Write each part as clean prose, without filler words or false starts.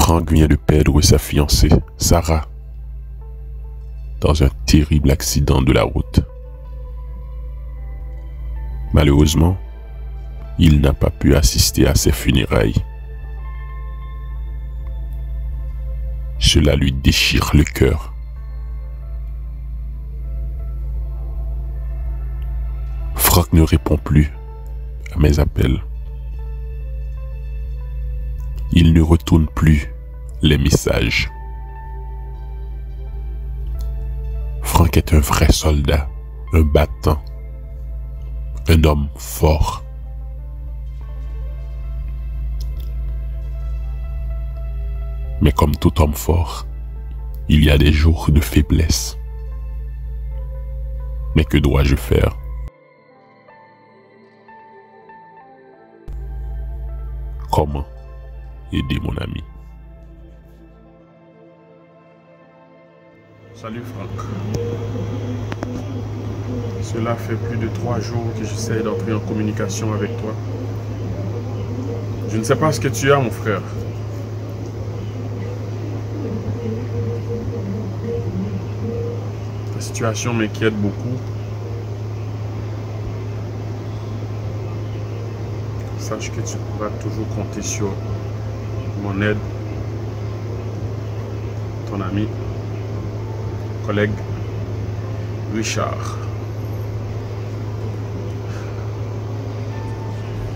Franck vient de perdre sa fiancée, Sarah, dans un terrible accident de la route. Malheureusement, il n'a pas pu assister à ses funérailles. Cela lui déchire le cœur. Franck ne répond plus à mes appels. Il ne retourne plus les messages. Franck est un vrai soldat, un battant, un homme fort. Mais comme tout homme fort, il y a des jours de faiblesse. Mais que dois-je faire? Comment aider mon ami? Salut Franck. Cela fait plus de 3 jours que j'essaie d'entrer en communication avec toi. Je ne sais pas ce que tu as, mon frère. La situation m'inquiète beaucoup. Sache que tu pourras toujours compter sur mon aide, ton ami, collègue Richard.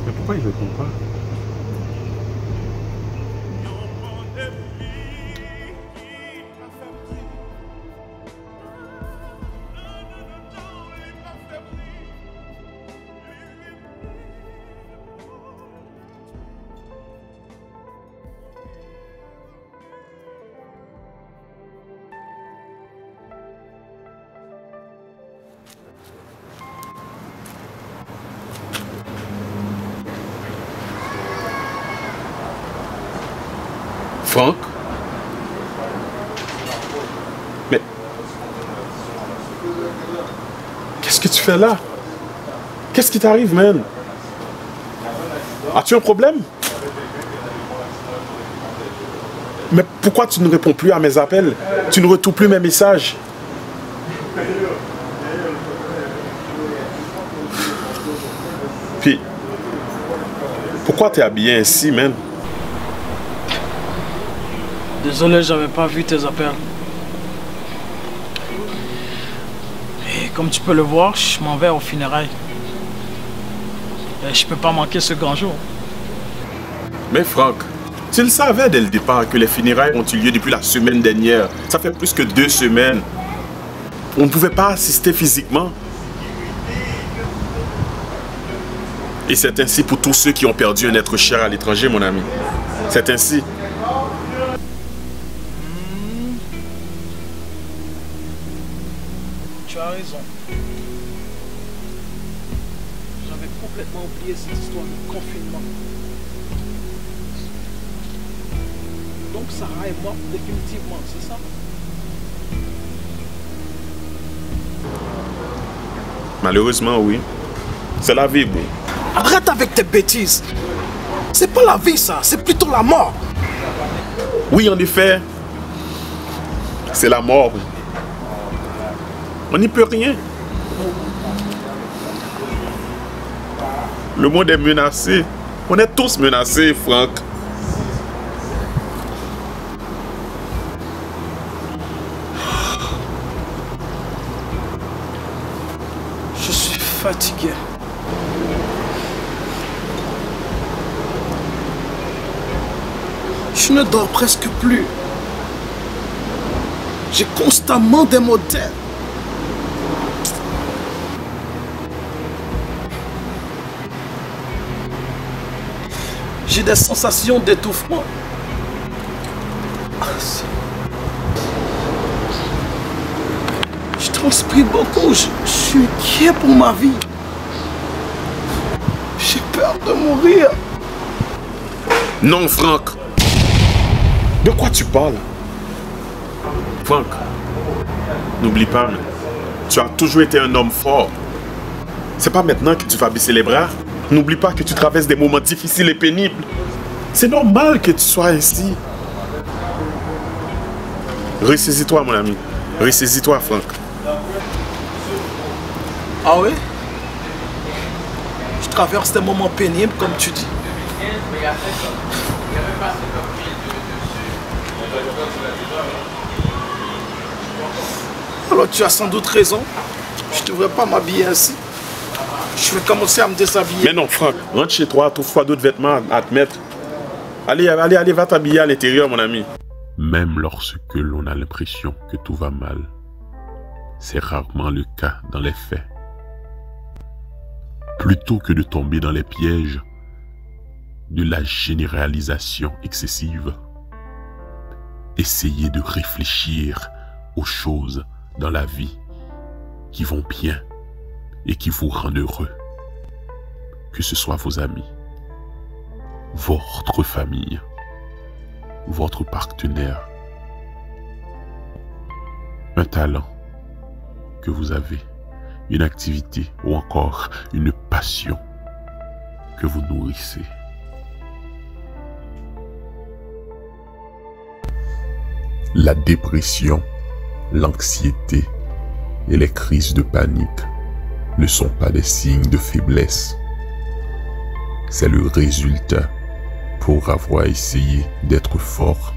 Mais pourquoi il ne répond pas? Franck? Mais... Qu'est-ce que tu fais là? Qu'est-ce qui t'arrive, man? As-tu un problème? Mais pourquoi tu ne réponds plus à mes appels? Tu ne retournes plus mes messages? Puis... Pourquoi t'es habillé ainsi, man? Désolé, j'avais pas vu tes appels. Et comme tu peux le voir, je m'en vais aux funérailles. Et je peux pas manquer ce grand jour. Mais Franck, tu le savais dès le départ que les funérailles ont eu lieu depuis la semaine dernière. Ça fait plus que 2 semaines. On ne pouvait pas assister physiquement. Et c'est ainsi pour tous ceux qui ont perdu un être cher à l'étranger, mon ami. C'est ainsi. Tu as raison. J'avais complètement oublié cette histoire de confinement. Donc Sarah est morte définitivement, c'est ça? Malheureusement, oui. C'est la vie, bon. Arrête avec tes bêtises. C'est pas la vie, ça. C'est plutôt la mort. Oui, en effet. C'est la mort. On n'y peut rien. Le monde est menacé. On est tous menacés, Franck. Je suis fatigué. Je ne dors presque plus. J'ai constamment des maux de tête. J'ai des sensations d'étouffement. Je transpire beaucoup. Je suis inquiet pour ma vie. J'ai peur de mourir. Non, Franck. De quoi tu parles? Franck, n'oublie pas, tu as toujours été un homme fort. C'est pas maintenant que tu vas baisser les bras. N'oublie pas que tu traverses des moments difficiles et pénibles. C'est normal que tu sois ainsi. Ressaisis-toi, mon ami. Ressaisis-toi, Franck. Ah oui? Je traverse des moments pénibles, comme tu dis. Alors tu as sans doute raison. Je ne devrais pas m'habiller ainsi. Je vais commencer à me déshabiller. Mais non, Franck, rentre chez toi, trouve-toi d'autres vêtements à te mettre. Allez, va t'habiller à l'intérieur, mon ami. Même lorsque l'on a l'impression que tout va mal, c'est rarement le cas dans les faits. Plutôt que de tomber dans les pièges de la généralisation excessive, essayez de réfléchir aux choses dans la vie qui vont bien et qui vous rendent heureux. Que ce soit vos amis, votre famille, votre partenaire, un talent que vous avez, une activité ou encore une passion que vous nourrissez. La dépression, l'anxiété et les crises de panique ne sont pas des signes de faiblesse. C'est le résultat pour avoir essayé d'être fort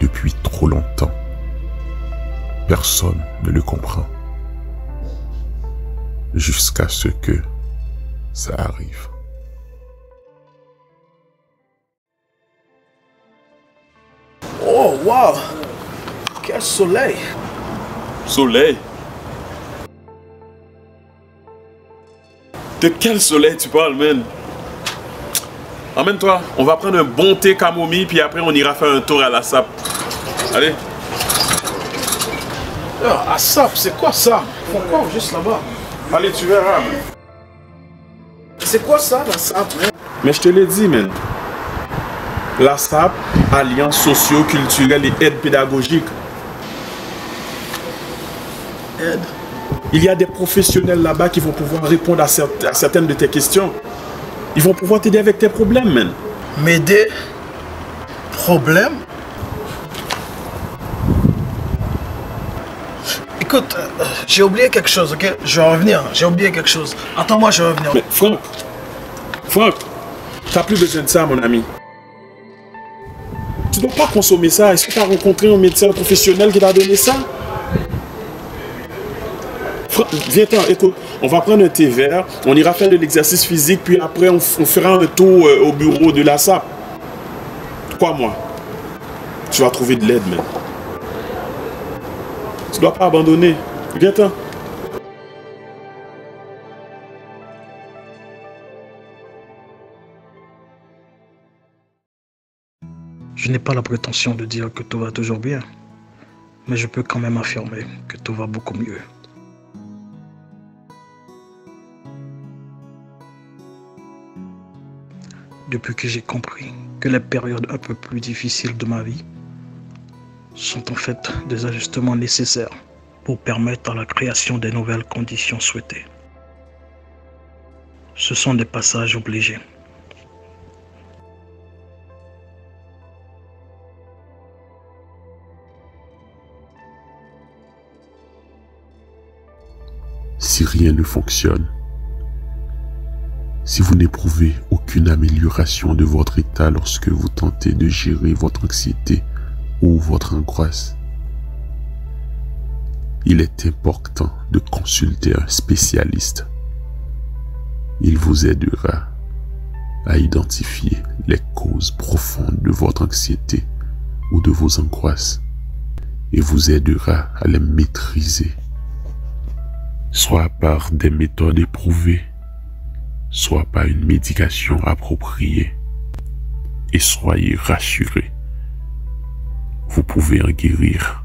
depuis trop longtemps. Personne ne le comprend. Jusqu'à ce que ça arrive. Oh, wow! Quel soleil! Soleil? De quel soleil tu parles, man? Emmène-toi, on va prendre un bon thé camomille, puis après on ira faire un tour à la SAP. Allez. À SAP, c'est quoi ça? Pourquoi juste là-bas? Allez, tu verras. C'est quoi ça, la SAP? Mais je te l'ai dit, man. La SAP, Alliance socio-culturelle et aide pédagogique. Aide? Il y a des professionnels là-bas qui vont pouvoir répondre à certaines de tes questions. Ils vont pouvoir t'aider avec tes problèmes, man. M'aider? Problème? Écoute, j'ai oublié quelque chose, ok? Je vais revenir, j'ai oublié quelque chose. Attends-moi, je vais revenir. Mais Franck, t'as plus besoin de ça, mon ami. Tu ne dois pas consommer ça. Est-ce que tu as rencontré un médecin professionnel qui t'a donné ça? Viens-t'en, écoute, on va prendre un thé vert, on ira faire de l'exercice physique, puis après on fera un tour au bureau de la SAP. Crois-moi, tu vas trouver de l'aide, même. Tu ne dois pas abandonner. Viens-t'en. Je n'ai pas la prétention de dire que tout va toujours bien, mais je peux quand même affirmer que tout va beaucoup mieux. Depuis que j'ai compris que les périodes un peu plus difficiles de ma vie sont en fait des ajustements nécessaires pour permettre à la création des nouvelles conditions souhaitées. Ce sont des passages obligés. Si rien ne fonctionne, si vous n'éprouvez aucune amélioration de votre état lorsque vous tentez de gérer votre anxiété ou votre angoisse, il est important de consulter un spécialiste. Il vous aidera à identifier les causes profondes de votre anxiété ou de vos angoisses et vous aidera à les maîtriser, soit par des méthodes éprouvées, soit par une médication appropriée. Et soyez rassurés, vous pouvez en guérir.